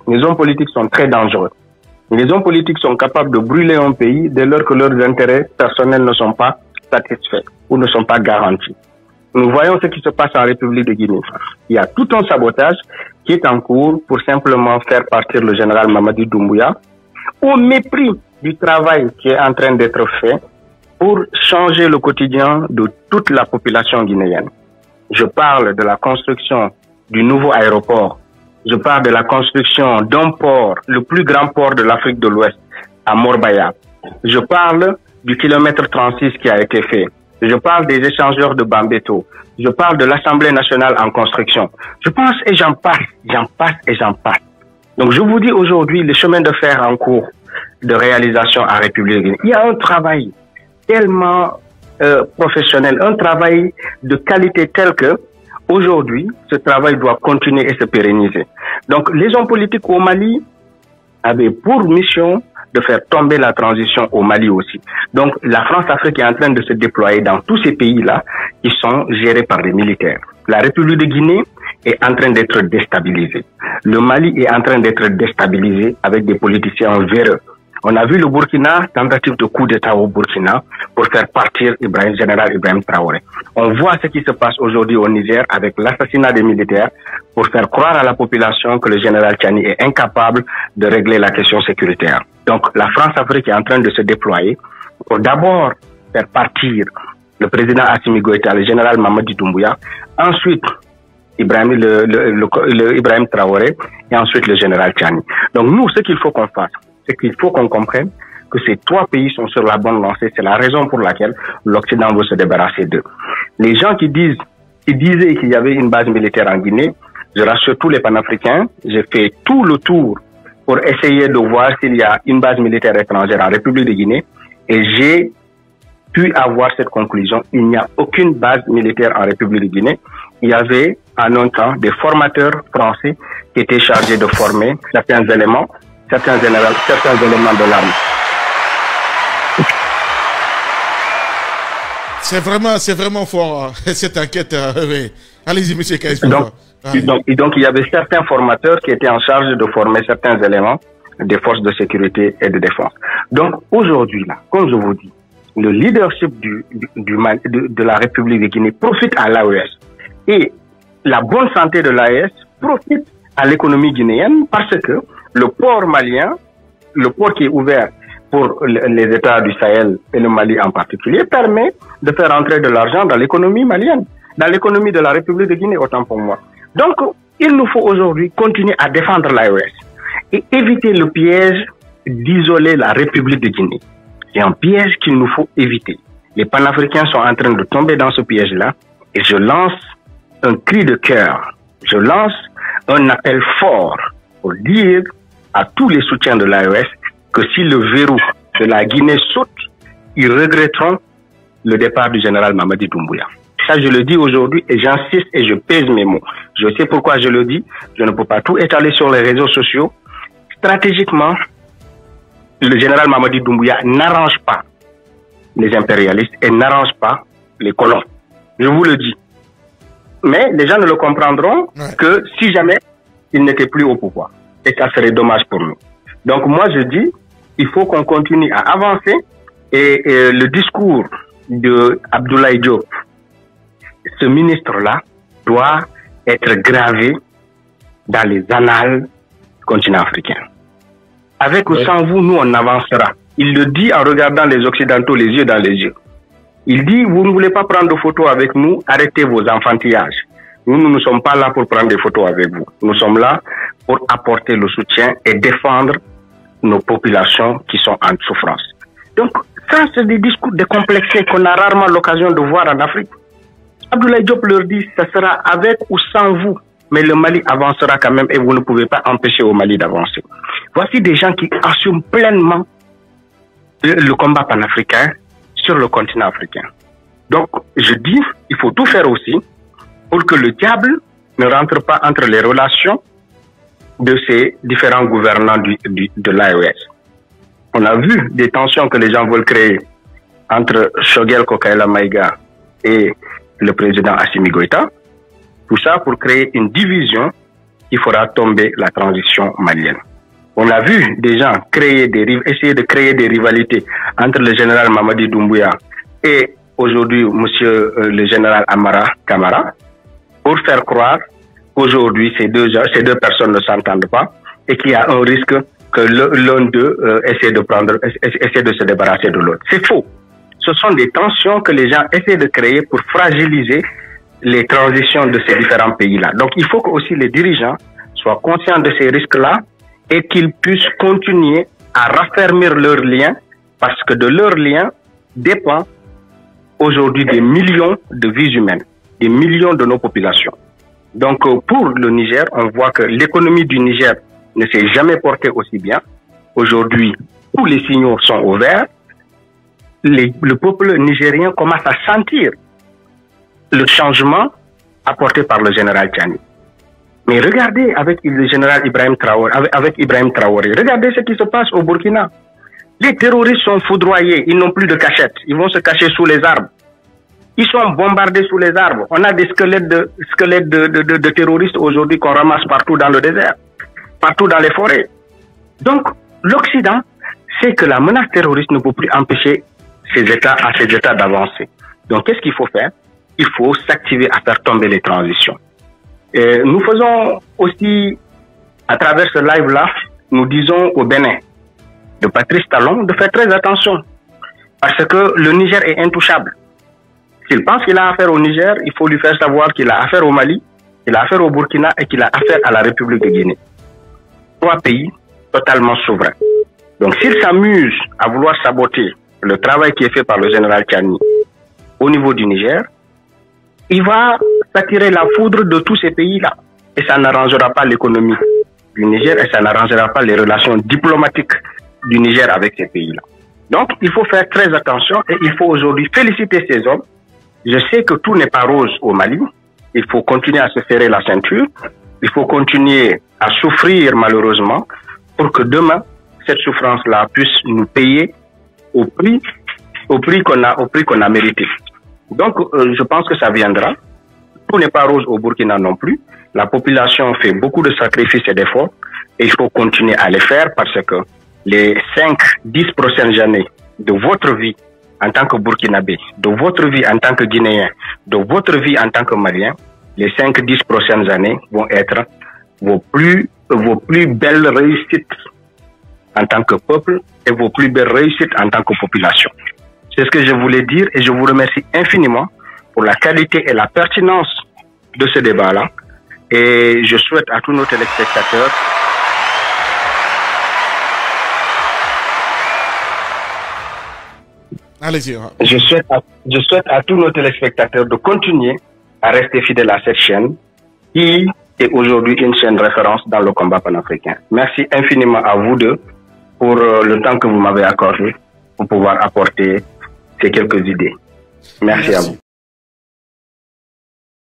Les hommes politiques sont très dangereux. Les hommes politiques sont capables de brûler un pays dès lors que leurs intérêts personnels ne sont pas satisfaits ou ne sont pas garantis. Nous voyons ce qui se passe en République de Guinée. Il y a tout un sabotage qui est en cours pour simplement faire partir le général Mamadi Doumbouya au mépris du travail qui est en train d'être fait pour changer le quotidien de toute la population guinéenne. Je parle de la construction du nouveau aéroport. Je parle de la construction d'un port, le plus grand port de l'Afrique de l'Ouest, à Morbaya. Je parle du kilomètre 36 qui a été fait. Je parle des échangeurs de Bambeto. Je parle de l'Assemblée nationale en construction. Je pense et j'en passe, et j'en passe. Donc je vous dis aujourd'hui, le chemin de fer en cours de réalisation en République de Guinée. Il y a un travail tellement professionnel, un travail de qualité tel que aujourd'hui, ce travail doit continuer et se pérenniser. Donc les hommes politiques au Mali avaient pour mission de faire tomber la transition au Mali aussi. Donc la France-Afrique est en train de se déployer dans tous ces pays-là qui sont gérés par les militaires. La République de Guinée est en train d'être déstabilisée. Le Mali est en train d'être déstabilisé avec des politiciens véreux. On a vu le Burkina, tentative de coup d'État au Burkina pour faire partir général Ibrahim Traoré. On voit ce qui se passe aujourd'hui au Niger avec l'assassinat des militaires pour faire croire à la population que le général Tchani est incapable de régler la question sécuritaire. Donc la France-Afrique est en train de se déployer pour d'abord faire partir le président Assimi Goïta, le général Mamadi Doumbouya, ensuite Ibrahim Traoré et ensuite le général Tchani. Donc nous, ce qu'il faut qu'on fasse, c'est qu'il faut qu'on comprenne que ces trois pays sont sur la bonne lancée. C'est la raison pour laquelle l'Occident veut se débarrasser d'eux. Les gens qui disaient qu'il y avait une base militaire en Guinée, je rassure tous les panafricains, j'ai fait tout le tour pour essayer de voir s'il y a une base militaire étrangère en République de Guinée et j'ai pu avoir cette conclusion. Il n'y a aucune base militaire en République de Guinée. Il y avait en un temps des formateurs français qui étaient chargés de former certains éléments de l'armée. C'est vraiment fort, cette enquête. Oui. Allez-y, monsieur Kaïs. Donc, il y avait certains formateurs qui étaient en charge de former certains éléments des forces de sécurité et de défense. Donc, aujourd'hui, là, comme je vous dis, le leadership de la République de Guinée profite à l'AES. Et la bonne santé de l'AES profite à l'économie guinéenne parce que le port malien, le port qui est ouvert pour les États du Sahel et le Mali en particulier, permet de faire entrer de l'argent dans l'économie malienne, dans l'économie de la République de Guinée, autant pour moi. Donc, il nous faut aujourd'hui continuer à défendre l'AES et éviter le piège d'isoler la République de Guinée. C'est un piège qu'il nous faut éviter. Les panafricains sont en train de tomber dans ce piège-là et je lance un cri de cœur. Je lance un appel fort pour dire à tous les soutiens de l'AES que si le verrou de la Guinée saute, ils regretteront le départ du général Mamadi Doumbouya. Ça, je le dis aujourd'hui et j'insiste et je pèse mes mots. Je sais pourquoi je le dis. Je ne peux pas tout étaler sur les réseaux sociaux. Stratégiquement, le général Mamadi Doumbouya n'arrange pas les impérialistes et n'arrange pas les colons. Je vous le dis. Mais les gens ne le comprendront que si jamais il n'était plus au pouvoir. Et ça serait dommage pour nous. Donc moi je dis, il faut qu'on continue à avancer et le discours de Abdoulaye Diop, ce ministre-là, doit être gravé dans les annales du continent africain. Avec ou sans vous, nous on avancera. Il le dit en regardant les Occidentaux les yeux dans les yeux. Il dit, vous ne voulez pas prendre de photos avec nous, arrêtez vos enfantillages. Nous ne sommes pas là pour prendre des photos avec vous. Nous sommes là pour apporter le soutien et défendre nos populations qui sont en souffrance. Donc, ça, c'est des discours décomplexés qu'on a rarement l'occasion de voir en Afrique. Abdoulaye Diop leur dit, ça sera avec ou sans vous, mais le Mali avancera quand même et vous ne pouvez pas empêcher au Mali d'avancer. Voici des gens qui assument pleinement le combat panafricain sur le continent africain. Donc, je dis, il faut tout faire aussi pour que le diable ne rentre pas entre les relations de ces différents gouvernants de l'AES. On a vu des tensions que les gens veulent créer entre Choguel Kokaïla Maïga et le président Assimi Goïta. Tout ça pour créer une division qui qui fera tomber la transition malienne. On a vu des gens essayer de créer des rivalités entre le général Mamadi Doumbouya et aujourd'hui monsieur le général Amara Kamara pour faire croire qu'aujourd'hui ces deux personnes ne s'entendent pas et qu'il y a un risque que l'un d'eux essaie de se débarrasser de l'autre. C'est faux. Ce sont des tensions que les gens essaient de créer pour fragiliser les transitions de ces différents pays-là. Donc il faut que aussi les dirigeants soient conscients de ces risques-là et qu'ils puissent continuer à raffermir leurs liens parce que de leurs liens dépend aujourd'hui des millions de vies humaines, des millions de nos populations. Donc pour le Niger, on voit que l'économie du Niger ne s'est jamais portée aussi bien. Aujourd'hui, tous les signaux sont au vert. Le peuple nigérien commence à sentir le changement apporté par le général Tchani. Mais regardez avec le général Ibrahim Traoré, regardez ce qui se passe au Burkina. Les terroristes sont foudroyés, ils n'ont plus de cachette, ils vont se cacher sous les arbres. Ils sont bombardés sous les arbres. On a des squelettes de terroristes aujourd'hui qu'on ramasse partout dans le désert, partout dans les forêts. Donc, l'Occident sait que la menace terroriste ne peut plus empêcher ces États d'avancer. Donc, qu'est-ce qu'il faut faire? Il faut s'activer à faire tomber les transitions. Et nous faisons aussi, à travers ce live-là, nous disons au Bénin, de Patrice Talon, de faire très attention. Parce que le Niger est intouchable. S'il pense qu'il a affaire au Niger, il faut lui faire savoir qu'il a affaire au Mali, qu'il a affaire au Burkina et qu'il a affaire à la République de Guinée. 3 pays totalement souverains. Donc s'il s'amuse à vouloir saboter le travail qui est fait par le général Tchani au niveau du Niger, il va s'attirer la foudre de tous ces pays-là. Et ça n'arrangera pas l'économie du Niger et ça n'arrangera pas les relations diplomatiques du Niger avec ces pays-là. Donc, il faut faire très attention et il faut aujourd'hui féliciter ces hommes. Je sais que tout n'est pas rose au Mali. Il faut continuer à se serrer la ceinture. Il faut continuer à souffrir malheureusement pour que demain, cette souffrance-là puisse nous payer au prix qu'on a mérité. Donc, je pense que ça viendra. Tout n'est pas rose au Burkina non plus. La population fait beaucoup de sacrifices et d'efforts et il faut continuer à les faire parce que les 5-10 prochaines années de votre vie en tant que Burkinabé, de votre vie en tant que Guinéen, de votre vie en tant que Malien, les 5-10 prochaines années vont être vos plus belles réussites en tant que peuple et vos plus belles réussites en tant que population. C'est ce que je voulais dire et je vous remercie infiniment pour la qualité et la pertinence de ce débat-là. Et je souhaite à tous nos téléspectateurs allez-y. Je souhaite à tous nos téléspectateurs de continuer à rester fidèles à cette chaîne qui est aujourd'hui une chaîne de référence dans le combat panafricain. Merci infiniment à vous deux pour le temps que vous m'avez accordé pour pouvoir apporter ces quelques idées. Merci à vous.